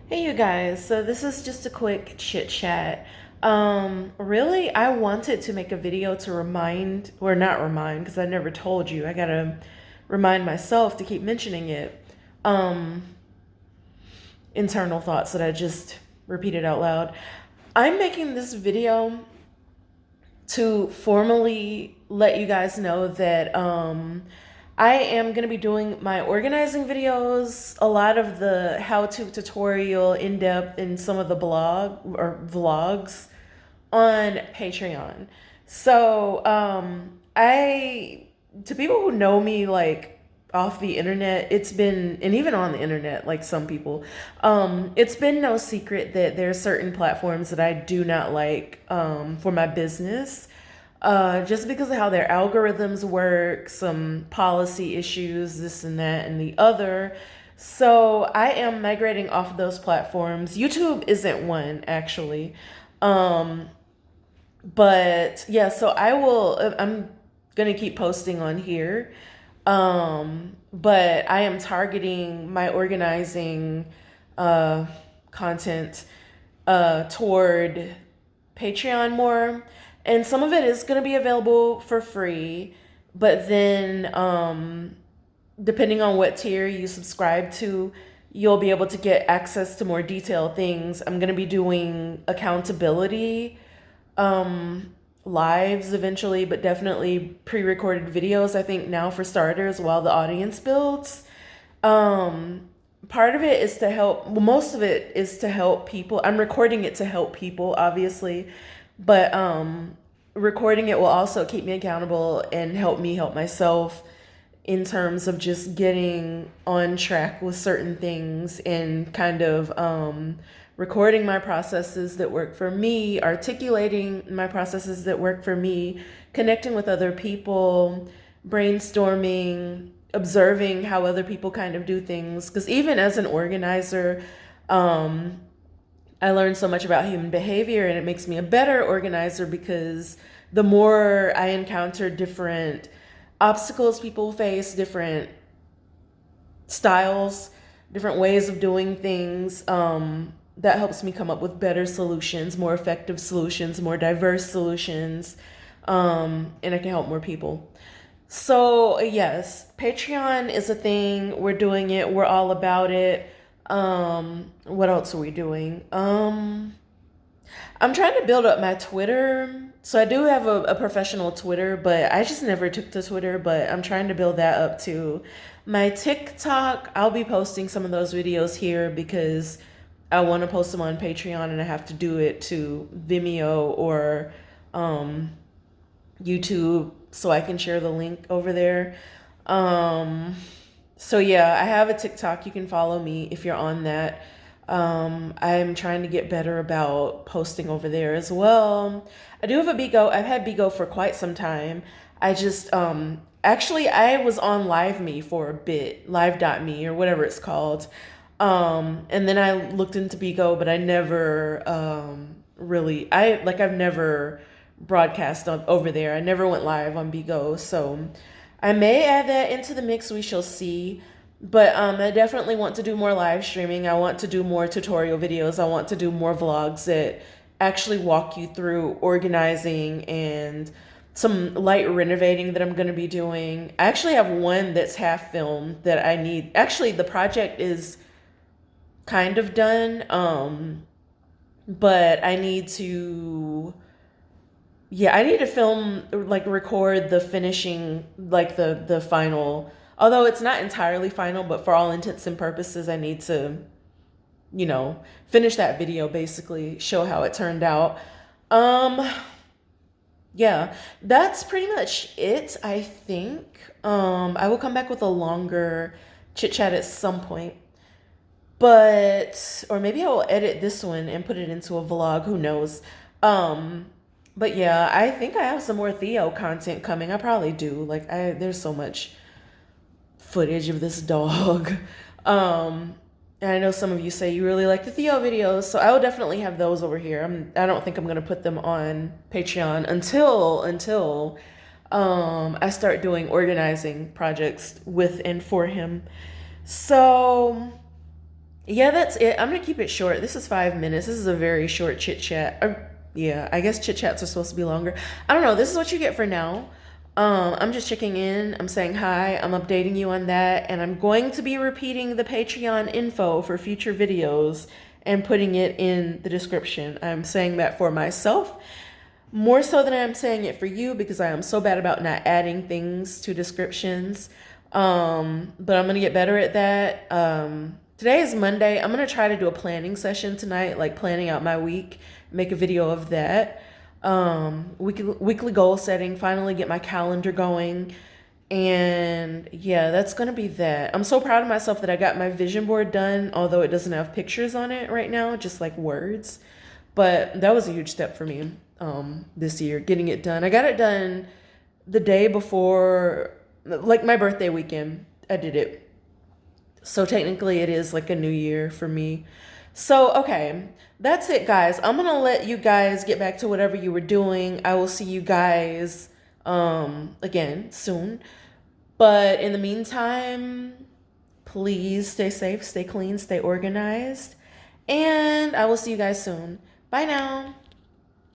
Hey you guys, so this is just a quick chit chat. Really, I wanted to make a video to remind, or not remind, because I never told you. I gotta remind myself to keep mentioning it. Um, Internal thoughts that I just repeated out loud. I'm making this video to formally let you guys know that I am going to be doing my organizing videos, a lot of the how-to tutorial, in-depth, and some of the blog or vlogs on Patreon. So, I to people who know me like off the internet, it's been, and even on the internet, like some people, it's been no secret that there are certain platforms that I do not like for my business. Just because of how their algorithms work, some policy issues, this and that and the other. So I am migrating off of those platforms. YouTube isn't one, actually. Um, but yeah, so I'm gonna keep posting on here. But I am targeting my organizing uh, content toward Patreon more. And some of it is going to be available for free. But then, depending on what tier you subscribe to, you'll be able to get access to more detailed things. I'm going to be doing accountability um, lives eventually, but definitely pre recorded videos, I think, now for starters, while the audience builds. Um, Part of it is to help, well, most of it is to help people. I'm recording it to help people, obviously, but recording it will also keep me accountable and help me help myself in terms of just getting on track with certain things and kind of recording my processes that work for me, articulating my processes that work for me, connecting with other people, brainstorming, observing how other people kind of do things. Because even as an organizer, um, I learned so much about human behavior, and it makes me a better organizer because the more I encounter different obstacles people face, different styles, different ways of doing things, that helps me come up with better solutions, more effective solutions, more diverse solutions, and I can help more people. So, yes, Patreon is a thing. We're doing it. We're all about it. What else are we doing? I'm trying to build up my Twitter. So I do have a professional Twitter, but I just never took to Twitter, but I'm trying to build that up too. My TikTok, I'll be posting some of those videos here because I want to post them on Patreon and I have to do it to Vimeo or um, YouTube so I can share the link over there. Um, so yeah, I have a TikTok. You can follow me if you're on that. I'm trying to get better about posting over there as well. I do have a Bigo. I've had Bigo for quite some time. I just actually I was on Live Me for a bit, live.me or whatever it's called. And then I looked into Bigo, but I never really I've never broadcast over there. I never went live on Bigo. So I may add that into the mix. We shall see. But I definitely want to do more live streaming. I want to do more tutorial videos. I want to do more vlogs that actually walk you through organizing and some light renovating that I'm going to be doing. I actually have one that's half filmed that I need. Actually, the project is kind of done, but I need to, yeah, I need to film, like record the finishing, like the final. Although it's not entirely final, but for all intents and purposes, I need to, finish that video, basically show how it turned out. Um, yeah, that's pretty much it, I think. I will come back with a longer chit chat at some point. But or maybe I'll edit this one and put it into a vlog, who knows. Um, but yeah, I think I have some more Theo content coming. I probably do. Like there's so much footage of this dog. And I know some of you say you really like the Theo videos, so I will definitely have those over here. I don't think I'm gonna put them on Patreon until I start doing organizing projects with and for him. So Yeah, that's it. I'm gonna keep it short. This is 5 minutes. This is a very short chit chat. Yeah, I guess chit chats are supposed to be longer. I don't know. This is what you get for now. I'm just checking in. I'm saying hi. I'm updating you on that, and I'm going to be repeating the Patreon info for future videos and putting it in the description. I'm saying that for myself more so than I'm saying it for you because I am so bad about not adding things to descriptions. But I'm gonna get better at that. Today is Monday. I'm gonna try to do a planning session tonight, like planning out my week, make a video of that. Weekly goal setting, finally get my calendar going. And yeah, that's gonna be that. I'm so proud of myself that I got my vision board done, although it doesn't have pictures on it right now, just like words. But that was a huge step for me this year, getting it done. I got it done the day before, like my birthday weekend. I did it. So technically, it is like a new year for me. So, okay, that's it, guys. I'm gonna let you guys get back to whatever you were doing. I will see you guys again soon. But in the meantime, please stay safe, stay clean, stay organized. And I will see you guys soon. Bye now.